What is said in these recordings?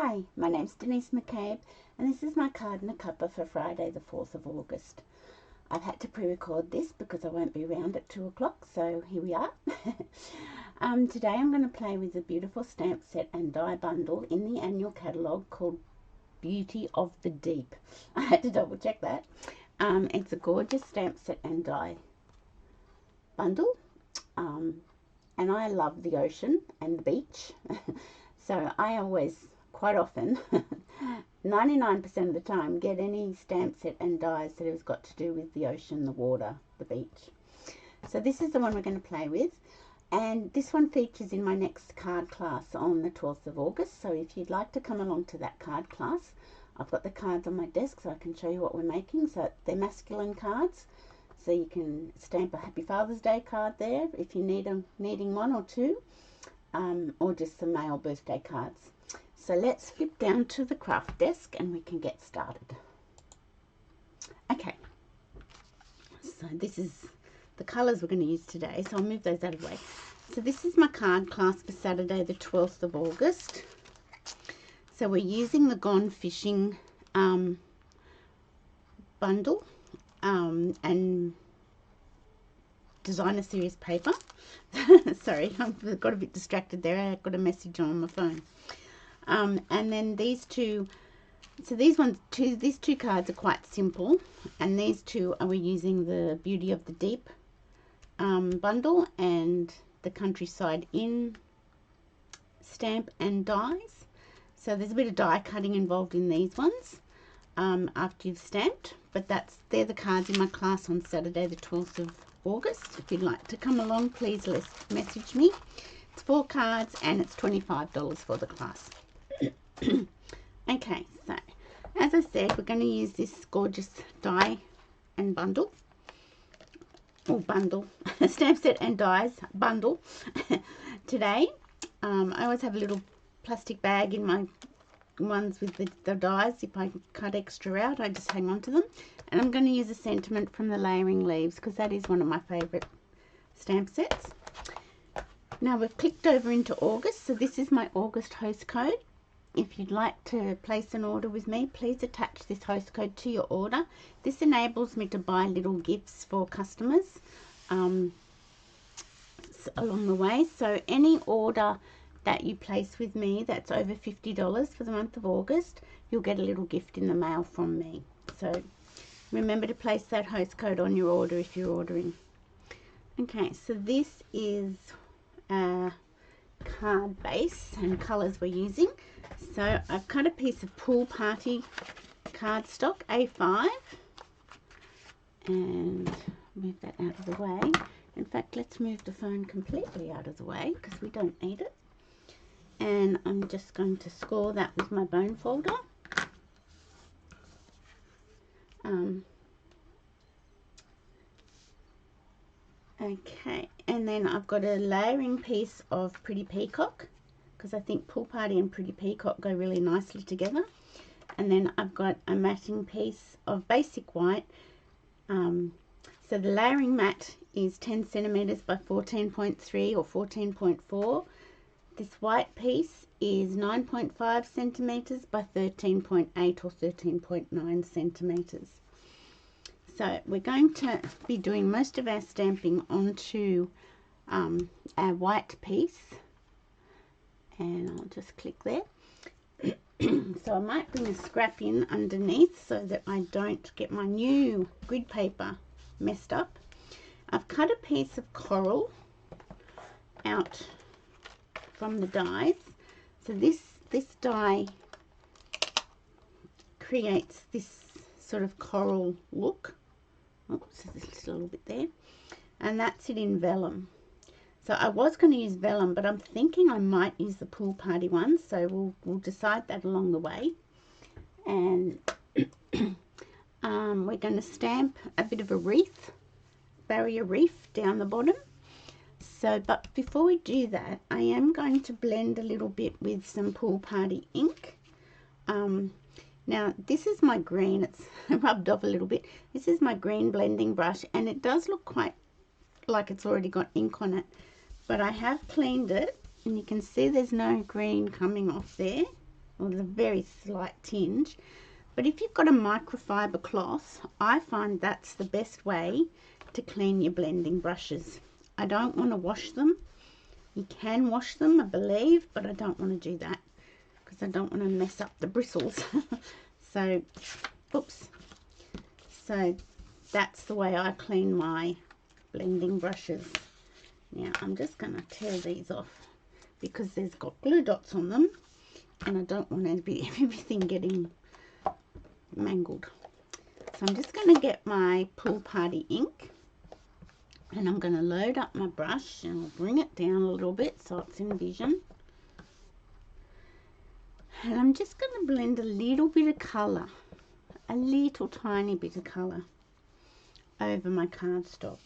Hi, my name's Denise McCabe, and this is my card and a cuppa for Friday the 4th of August. I've had to pre-record this because I won't be around at 2 o'clock, so here we are. Today I'm going to play with a beautiful stamp set and die bundle in the annual catalogue called Beauty of the Deep. I had to double check that. It's a gorgeous stamp set and die bundle, and I love the ocean and the beach, so I always, quite often, 99% of the time, get any stamp set and dies that has got to do with the ocean, the water, the beach. So this is the one we're going to play with, and this one features in my next card class on the 12th of August. So if you'd like to come along to that card class, I've got the cards on my desk so I can show you what we're making. So they're masculine cards, so you can stamp a Happy Father's Day card there if you're needing one or two, or just some male birthday cards. So let's flip down to the craft desk and we can get started. Okay, so this is the colours we're going to use today, so I'll move those out of the way. So this is my card class for Saturday the 12th of August. So we're using the Gone Fishing bundle and designer series paper. Sorry, I got a bit distracted there. I got a message on my phone. And then these two, so these two cards are quite simple, and these two are we using the Beauty of the Deep bundle and the Countryside Inn stamp and dies. So there's a bit of die cutting involved in these ones after you've stamped, but they're the cards in my class on Saturday the 12th of August. If you'd like to come along, please message me. It's 4 cards and it's $25 for the class. Okay, so as I said, we're going to use this gorgeous die and bundle, or bundle, stamp set and dies bundle today. I always have a little plastic bag in my ones with the dies. If I cut extra out, I just hang on to them. And I'm going to use a sentiment from the Layering Leaves because that is one of my favourite stamp sets. Now we've clicked over into August, so this is my August host code. If you'd like to place an order with me, please attach this host code to your order. This enables me to buy little gifts for customers along the way. So any order that you place with me that's over $50 for the month of August, you'll get a little gift in the mail from me. So remember to place that host code on your order if you're ordering. Okay, so this is card base and colours we're using. So I've cut a piece of Pool Party cardstock A5 and move that out of the way. In fact, let's move the phone completely out of the way because we don't need it. And I'm just going to score that with my bone folder. Okay, and then I've got a layering piece of Pretty Peacock because I think Pool Party and Pretty Peacock go really nicely together. And then I've got a matting piece of Basic White. So the layering mat is 10 centimeters by 14.3 or 14.4. This white piece is 9.5 centimeters by 13.8 or 13.9 centimeters. So we're going to be doing most of our stamping onto our white piece, and I'll just click there. So I might bring a scrap in underneath so that I don't get my new grid paper messed up. I've cut a piece of coral out from the dies. So this die creates this sort of coral look. Oops, there's just a little bit there. And that's it in vellum. So I was going to use vellum, but I'm thinking I might use the Pool Party one, so we'll decide that along the way. And we're going to stamp a bit of a wreath, barrier reef down the bottom. So, but before we do that, I am going to blend a little bit with some Pool Party ink. Now this is my green, it's rubbed off a little bit. This is my green blending brush, and it does look quite like it's already got ink on it, but I have cleaned it and you can see there's no green coming off there. or the very slight tinge. But if you've got a microfiber cloth, I find that's the best way to clean your blending brushes. I don't want to wash them. You can wash them, I believe, but I don't want to do that because I don't want to mess up the bristles. So, oops. So that's the way I clean my blending brushes. Now I'm just going to tear these off because there's got glue dots on them and I don't want everything getting mangled. So I'm just going to get my Pool Party ink and I'm going to load up my brush and I'll bring it down a little bit so it's in vision. And I'm just going to blend a little bit of colour, a little tiny bit of colour over my cardstock.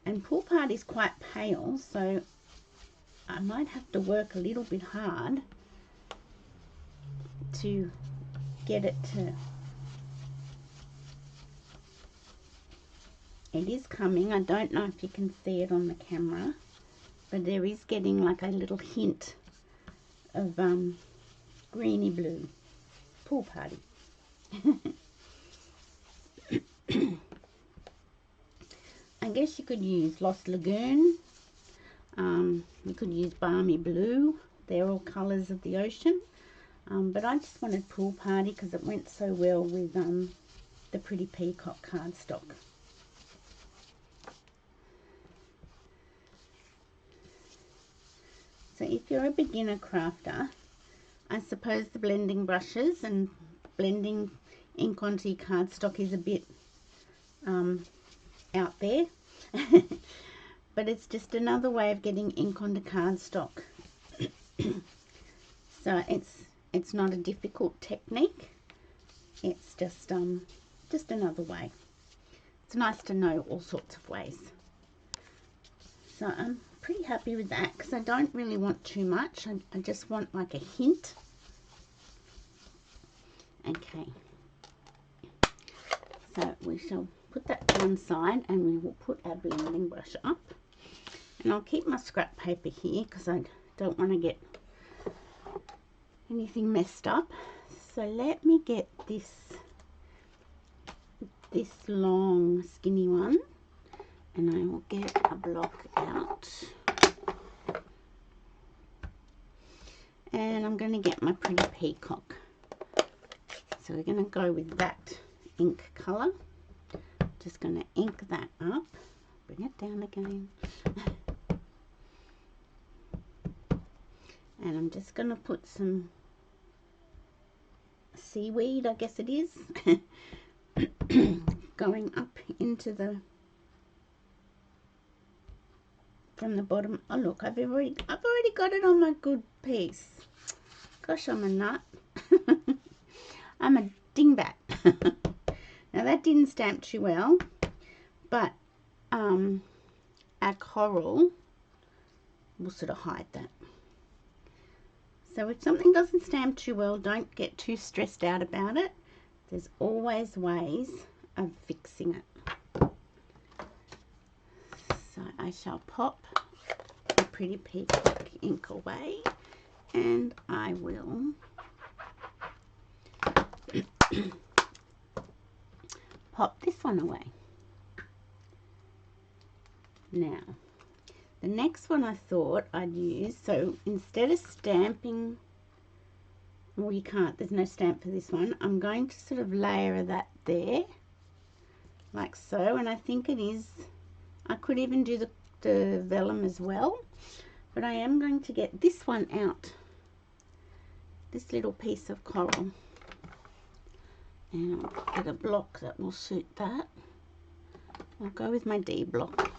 And Pool Party is quite pale, so I might have to work a little bit hard to get it to... It is coming. I don't know if you can see it on the camera, but there is getting like a little hint of greeny blue. Pool Party. I guess you could use Lost Lagoon. You could use Balmy Blue. They're all colours of the ocean. But I just wanted Pool Party because it went so well with the Pretty Peacock cardstock. So if you're a beginner crafter, I suppose the blending brushes and blending ink onto your cardstock is a bit out there. But it's just another way of getting ink onto cardstock. So it's not a difficult technique. It's just another way. It's nice to know all sorts of ways. So I'm pretty happy with that because I don't really want too much. I just want like a hint. Okay. So we shall put that to one side and we will put our blending brush up. And I'll keep my scrap paper here because I don't want to get anything messed up. So let me get this long skinny one and I will get a block out. And I'm going to get my Pretty Peacock. So we're going to go with that ink colour. Just going to ink that up. Bring it down again. And I'm just going to put some seaweed, I guess it is, going up into the, from the bottom. Oh look, I've already got it on my good piece. Gosh, I'm a nut. I'm a dingbat. Now that didn't stamp too well, but our coral will sort of hide that. So if something doesn't stamp too well, don't get too stressed out about it. There's always ways of fixing it. So I shall pop the Pretty Peacock ink away and I will pop this one away. Now, the next one I thought I'd use, so instead of stamping, well you can't, there's no stamp for this one, I'm going to sort of layer that there, like so, and I think it is, I could even do the vellum as well, but I am going to get this one out, this little piece of coral, and I'll get a block that will suit that. I'll go with my D block.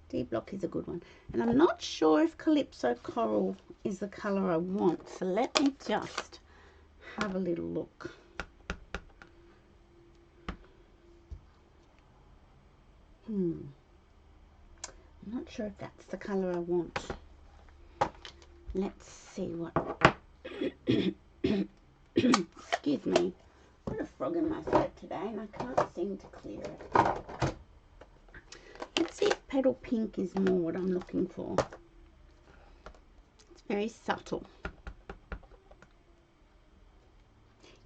D block is a good one. And I'm not sure if Calypso Coral is the colour I want. So let me just have a little look. I'm not sure if that's the colour I want. Let's see what... Excuse me. I've got a frog in my throat today and I can't seem to clear it. Let's see if Petal Pink is more what I'm looking for. It's very subtle.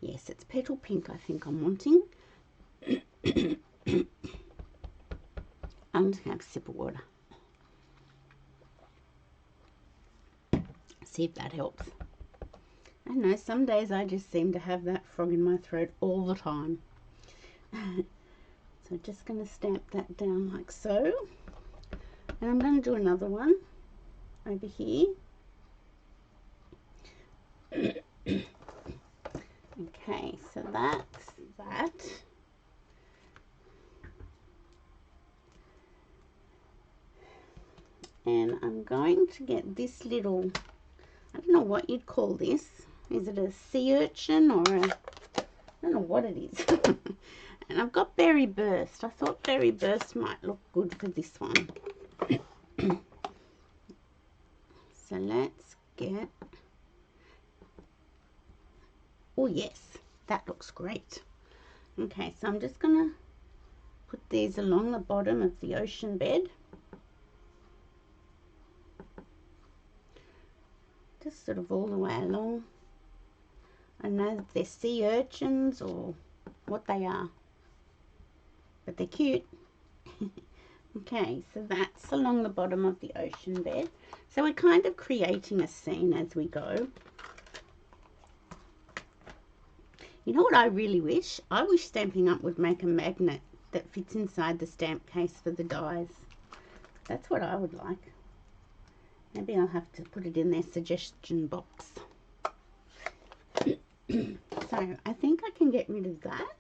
Yes, it's petal pink I think I'm wanting. I'm just going to have a sip of water. See if that helps. I don't know, some days I just seem to have that frog in my throat all the time. So just going to stamp that down like so. And I'm going to do another one over here. Okay, so that's that. And I'm going to get this little, I don't know what you'd call this. Is it a sea urchin or a, I don't know what it is. And I've got Berry Burst. I thought Berry Burst might look good for this one. So let's get, oh yes, that looks great. Okay, so I'm just going to put these along the bottom of the ocean bed. Just sort of all the way along. I don't know if they're sea urchins or what they are, but they're cute. Okay, so that's along the bottom of the ocean bed. So we're kind of creating a scene as we go. You know what I really wish? I wish Stampin' Up! Would make a magnet that fits inside the stamp case for the dies. That's what I would like. Maybe I'll have to put it in their suggestion box. So I think I can get rid of that.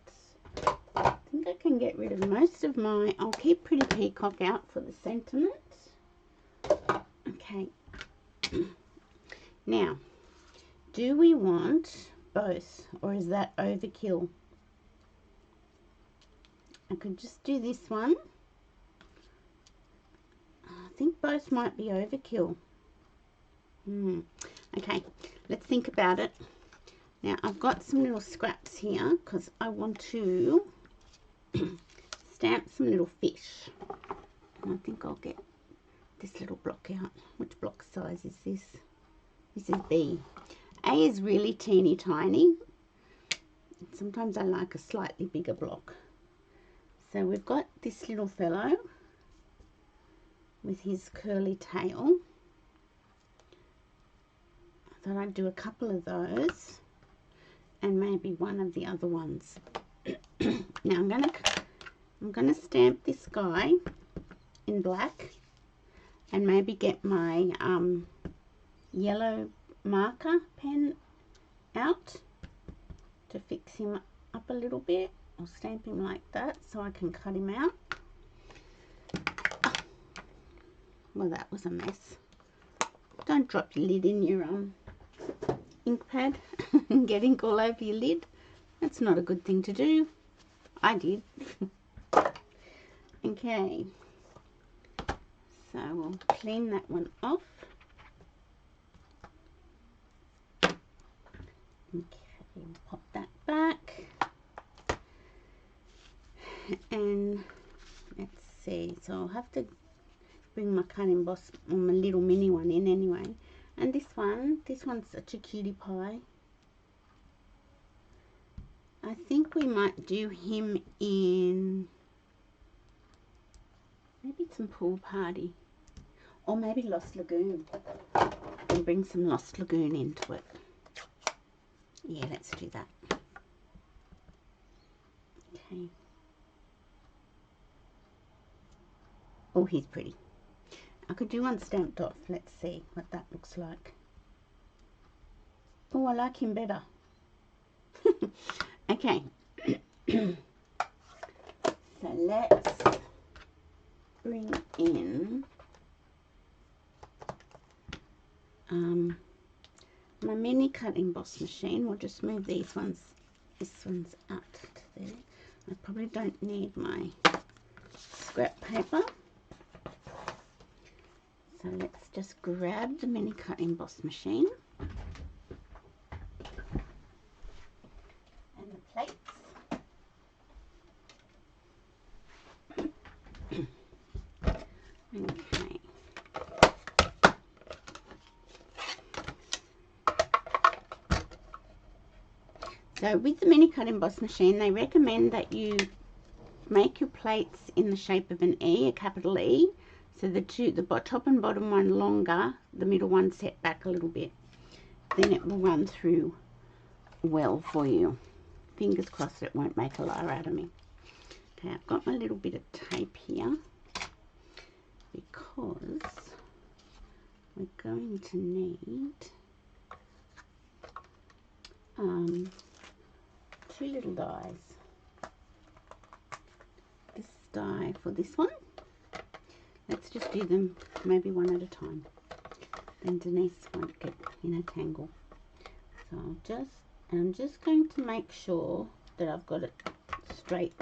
I think I can get rid of most of my, I'll keep Pretty Peacock out for the sentiment. Okay. Now, do we want both or is that overkill? I could just do this one. I think both might be overkill. Okay, let's think about it. Now I've got some little scraps here because I want to stamp some little fish. And I think I'll get this little block out. Which block size is this? This is B. A is really teeny tiny. Sometimes I like a slightly bigger block. So we've got this little fellow with his curly tail. I thought I'd do a couple of those and maybe one of the other ones. Now I'm gonna stamp this guy in black and maybe get my yellow marker pen out to fix him up a little bit. I'll stamp him like that so I can cut him out. Well, that was a mess. Don't drop your lid in your ink pad and get ink all over your lid. That's not a good thing to do. I did. Okay. So we'll clean that one off. Okay, pop that back. And let's see. So I'll have to bring my cut emboss or my little mini one in anyway. And this one's such a cutie pie. I think we might do him in maybe some Pool Party or maybe Lost Lagoon and bring some Lost Lagoon into it. Yeah, let's do that. Okay. Oh, he's pretty. I could do one stamped off. Let's see what that looks like. Oh, I like him better. Okay. So let's bring in my mini cut emboss machine. We'll just move these ones. This one's out to there. I probably don't need my scrap paper. So let's just grab the mini cut emboss machine and the plates. Okay. So So with the mini cut emboss machine, they recommend that you make your plates in the shape of an E, a capital E. So the top and bottom one longer, the middle one set back a little bit. Then it will run through well for you. Fingers crossed it won't make a liar out of me. Okay, I've got my little bit of tape here because we're going to need 2 little dies. This die for this one. Let's just do them maybe one at a time. Then Denise won't get in a tangle. So I'm just going to make sure that I've got it straight,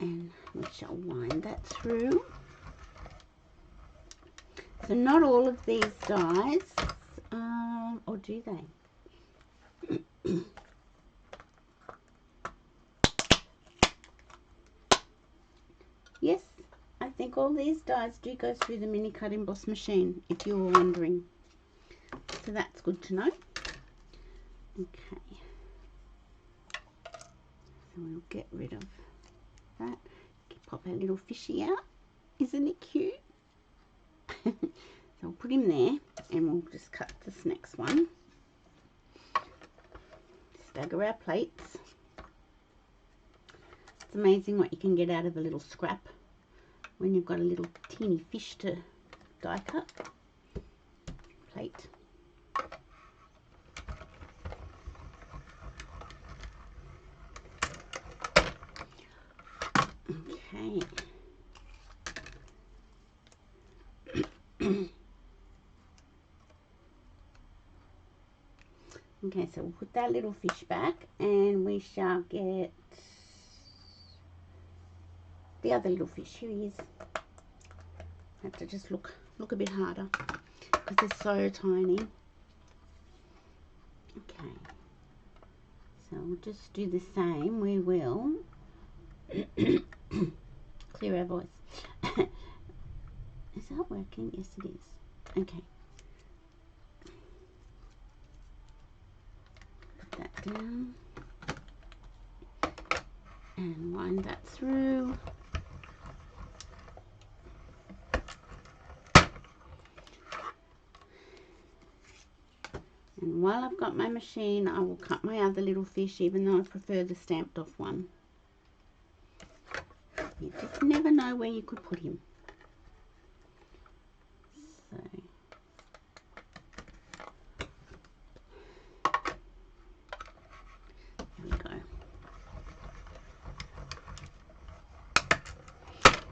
and we shall wind that through. So not all of these dies, or do they? Yes, I think all these dies do go through the mini cut emboss machine, if you were wondering. So that's good to know. Okay. So we'll get rid of that. Pop our little fishy out. Isn't it cute? So we'll put him there, and we'll just cut this next one. Stagger our plates. It's amazing what you can get out of a little scrap when you've got a little teeny fish to die cut. Plate. Okay. Okay, so we'll put that little fish back, and we shall get the other little fish. Here he is. I have to just look a bit harder because they're so tiny. Okay, so we'll just do the same. We will clear our voice. Is that working? Yes, it is. Okay. Put that down and wind that through. And while I've got my machine, I will cut my other little fish, even though I prefer the stamped off one. You just never know where you could put him. So, there we go.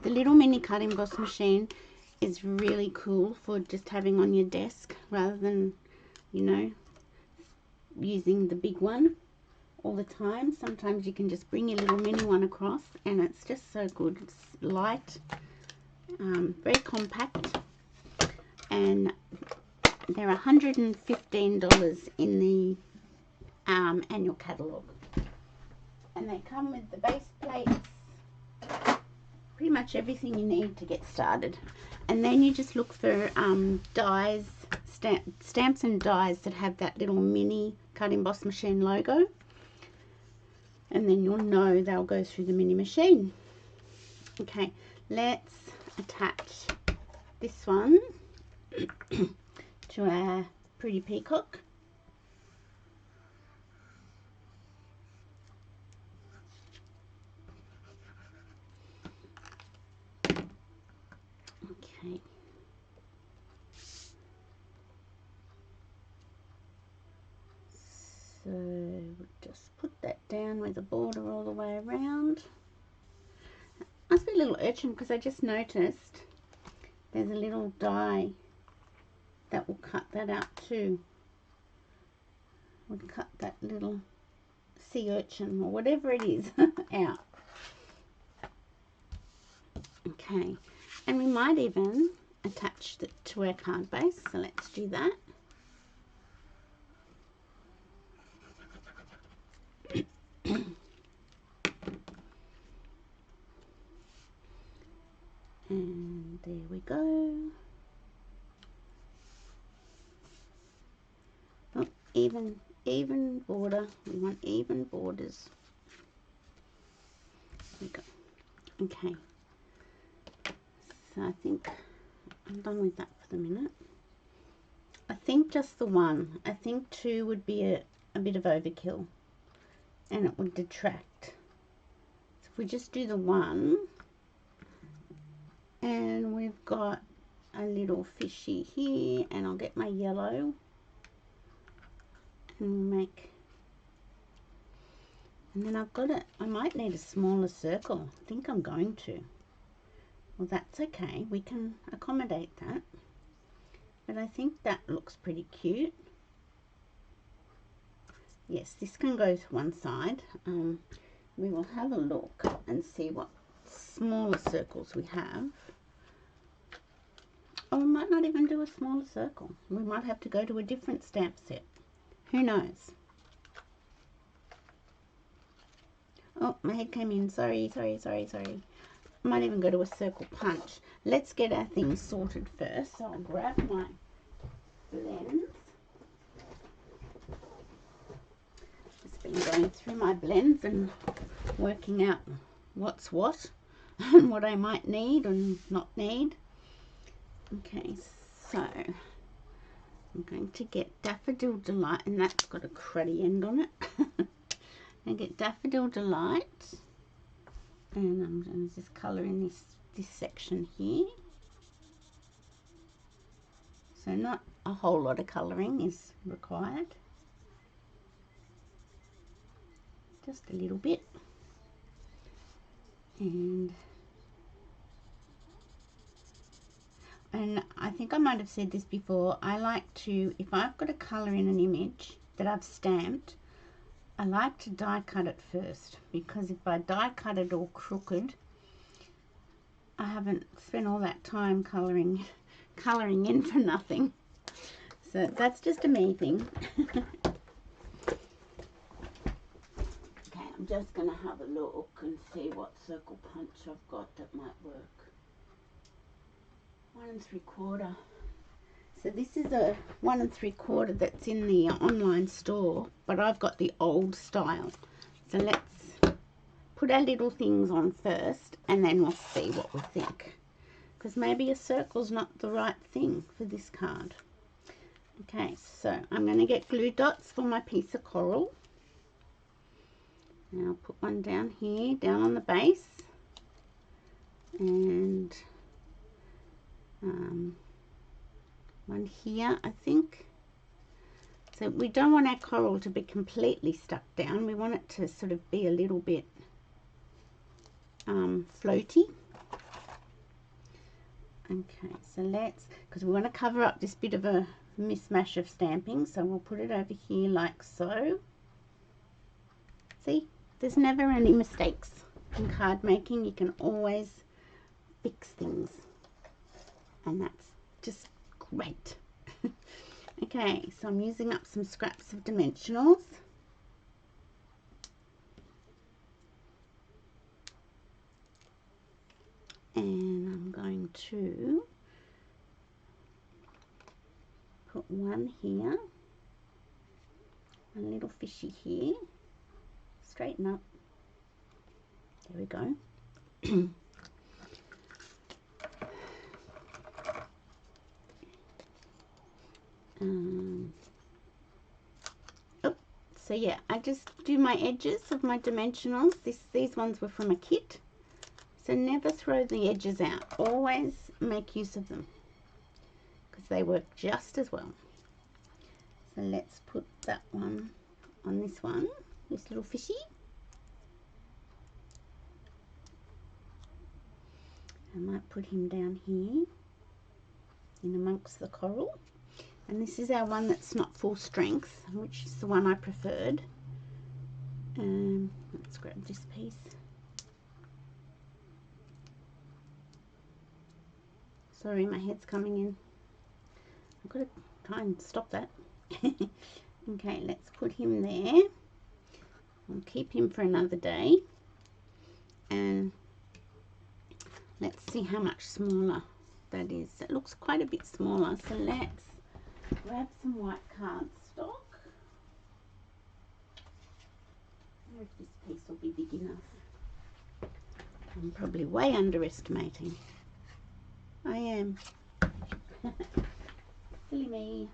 The little mini cut emboss machine is really cool for just having on your desk rather than, you know, using the big one all the time. Sometimes you can just bring your little mini one across, and it's just so good. It's light, very compact, and they're $115 in the annual catalogue. And they come with the base plates, pretty much everything you need to get started. And then you just look for dies, stamps and dies that have that little mini cut emboss machine logo, and then you'll know they'll go through the mini machine. Okay, let's attach this one to our pretty peacock. Okay. So we'll just put that down with a border all the way around. Must be a little urchin because I just noticed there's a little die that will cut that out too. Would cut that little sea urchin or whatever it is out. Okay, and we might even attach it to our card base, so let's do that. And there we go. Oh, even even border. We want even borders. There we go. Okay, so I think I'm done with that for the minute. I think just the one. I think two would be a bit of overkill and it would detract. So if we just do the one, and we've got a little fishy here, and I'll get my yellow and we'll make, and then I've got it, I might need a smaller circle. I think I'm going to. Well, that's okay, we can accommodate that. But I think that looks pretty cute. Yes, this can go to one side. We will have a look and see what smaller circles we have. Or we might not even do a smaller circle. We might have to go to a different stamp set. Who knows? Oh, my head came in. Sorry. Might even go to a circle punch. Let's get our things sorted first. So I'll grab my blends. Just been going through my blends and working out what's what and what I might need and not need. Okay, so I'm going to get Daffodil Delight, and that's got a cruddy end on it. And get Daffodil Delight, and I'm going to just colour in this section here. So not a whole lot of colouring is required, just a little bit. And I think I might have said this before, I like to, if I've got a colour in an image that I've stamped, I like to die cut it first, because if I die cut it all crooked, I haven't spent all that time colouring in for nothing. So that's just a me thing. Okay, I'm just going to have a look and see what circle punch I've got that might work. 1 3/4. So this is a 1 3/4 that's in the online store, but I've got the old style. So let's put our little things on first, and then we'll see what we think. Because maybe a circle's not the right thing for this card. Okay, so I'm going to get glue dots for my piece of coral. And I'll put one down here, down on the base. And one here, I think. So we don't want our coral to be completely stuck down. We want it to sort of be a little bit floaty. Okay, so let's, because we want to cover up this bit of a mismatch of stamping, so we'll put it over here like so. See, there's never any mistakes in card making. You can always fix things, and that's just great. Okay, so I'm using up some scraps of dimensionals. And I'm going to put one here, a little fishy here, straighten up, there we go. Oh, so yeah, I just do my edges of my dimensionals. These ones were from a kit. So never throw the edges out. Always make use of them, because they work just as well. So let's put that one on this one, this little fishy. I might put him down here in amongst the coral. And this is our one that's not full strength, which is the one I preferred. Let's grab this piece. Sorry, my head's coming in. I've got to try and stop that. Okay, let's put him there. I'll keep him for another day. And let's see how much smaller that is. It looks quite a bit smaller. So let's grab some white cardstock. wonder if this piece will be big enough. I'm probably way underestimating. I am. Silly me.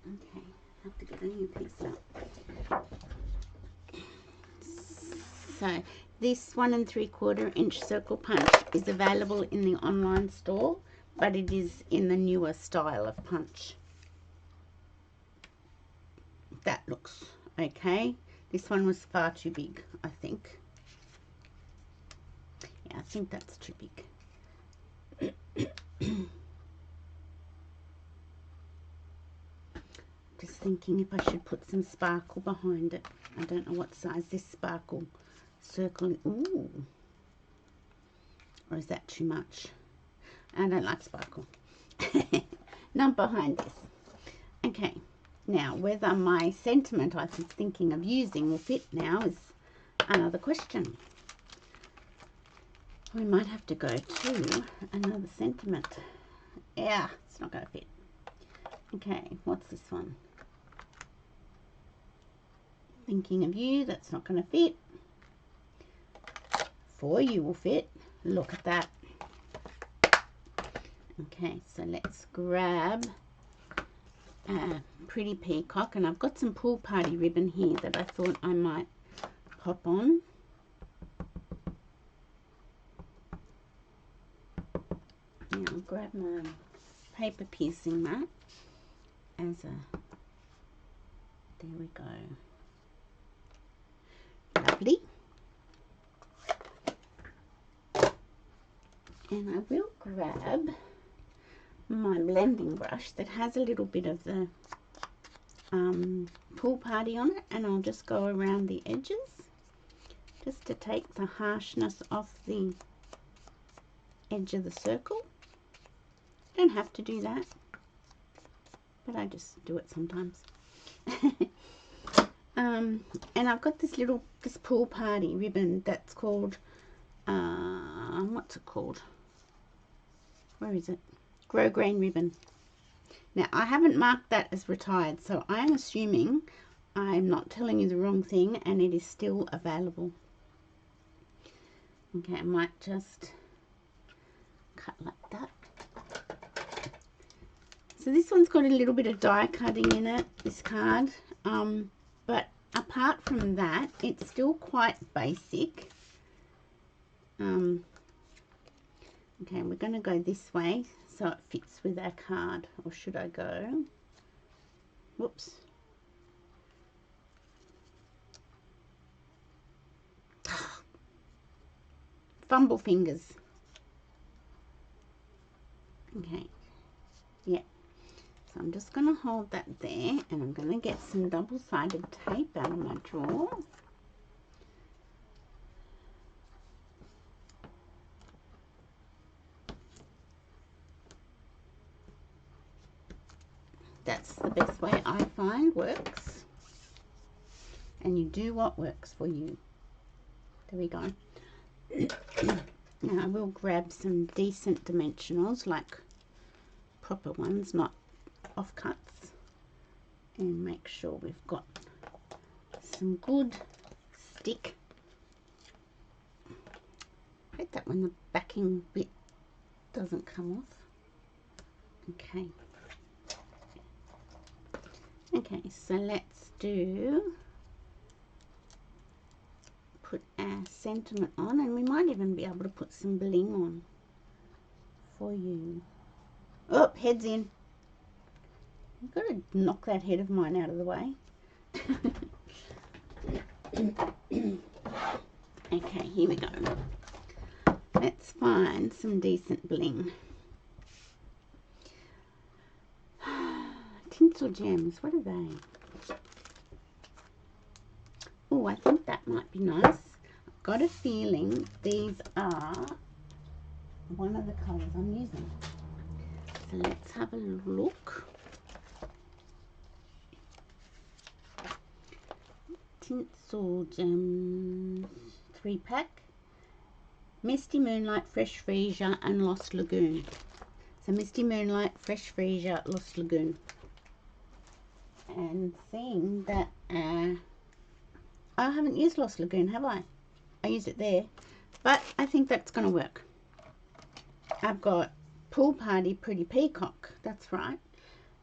Okay, I have to get a new piece up. So this 1 3/4 inch circle punch is available in the online store, but it is in the newer style of punch. That looks okay. This one was far too big, I think. Yeah, I think that's too big. Just thinking if I should put some sparkle behind it. I don't know what size this sparkle circle is. Ooh. Or is that too much? I don't like sparkle. Not behind this. Okay. Now, whether my sentiment I was thinking of using will fit now is another question. We might have to go to another sentiment. Yeah, it's not going to fit. Okay, what's this one? Thinking of you, that's not going to fit. For you will fit. Look at that. Okay, so let's grab a pretty peacock, and I've got some pool party ribbon here that I thought I might pop on. Now I'll grab my paper piercing mat as a, there we go. Lovely. And I will grab my blending brush that has a little bit of the pool party on it, and I'll just go around the edges just to take the harshness off the edge of the circle. Don't have to do that, but I just do it sometimes. And I've got this pool party ribbon that's called what's it called? Where is it? Grosgrain ribbon. Now, I haven't marked that as retired, so I'm assuming I'm not telling you the wrong thing and it is still available. Okay, I might just cut like that. So this one's got a little bit of die cutting in it, this card, but apart from that, it's still quite basic. Okay, we're going to go this way so it fits with our card, or should I go? Whoops. Fumble fingers. Okay, yeah. So I'm just going to hold that there, and I'm going to get some double-sided tape out of my drawer. That's the best way I find works. And you do what works for you. There we go. Now I will grab some decent dimensionals, like proper ones, not offcuts, and make sure we've got some good stick. I hate that when the backing bit doesn't come off. Okay. Okay, so let's put our sentiment on, and we might even be able to put some bling on for you. Oh, head's in. I've got to knock that head of mine out of the way. Okay, here we go. Let's find some decent bling. Tinsel gems, what are they? Oh, I think that might be nice. I've got a feeling these are one of the colours I'm using. So let's have a look. Tinsel gems 3-pack. Misty Moonlight, Fresh Freesia and Lost Lagoon. So Misty Moonlight, Fresh Freesia, Lost Lagoon. and seeing that I haven't used Lost Lagoon, have I? I use it there, but I think that's going to work. I've got Pool Party Pretty Peacock. That's right.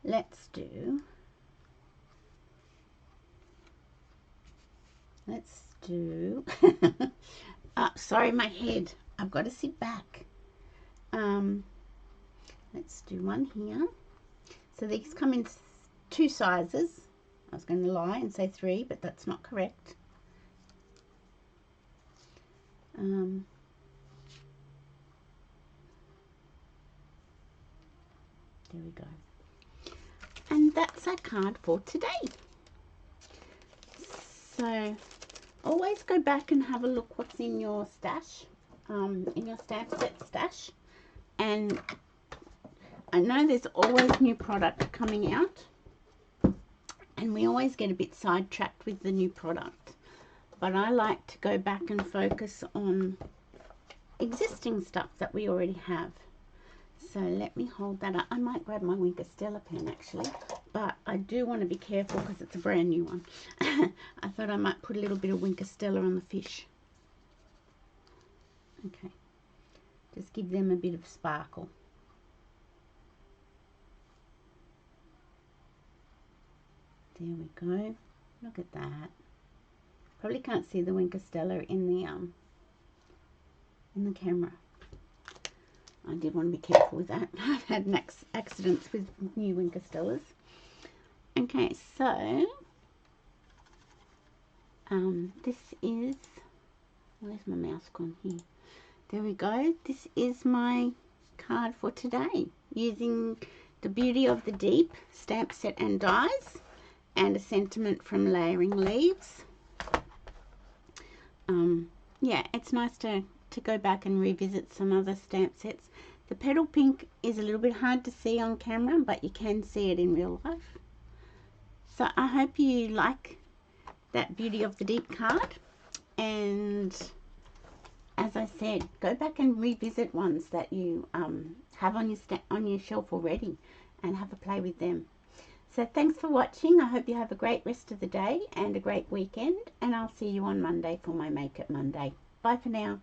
Let's do sorry, my head. I've got to sit back. Let's do one here. So these come in 2 sizes. I was going to lie and say 3, but that's not correct. There we go. And that's our card for today. So always go back and have a look what's in your stash, in your stamp set stash. And I know there's always new product coming out, and we always get a bit sidetracked with the new product. But I like to go back and focus on existing stuff that we already have. So let me hold that up. I might grab my Wink of Stella pen actually, but I do want to be careful because it's a brand new one. I thought I might put a little bit of Wink of Stella on the fish. Okay, just give them a bit of sparkle. There we go. Look at that. Probably can't see the Wink of Stella in the camera. I did want to be careful with that. I've had accidents with new Wink of Stellas. Okay, so this is, where's my mouse gone here? There we go. This is my card for today, using the Beauty of the Deep stamp set and dies, and a sentiment from Layering Leaves. Yeah, it's nice to go back and revisit some other stamp sets. The Petal Pink is a little bit hard to see on camera, but you can see it in real life. So I hope you like that Beauty of the Deep card, and as I said, go back and revisit ones that you have on your shelf already and have a play with them. So thanks for watching. I hope you have a great rest of the day and a great weekend, and I'll see you on Monday for my Make It Monday. Bye for now.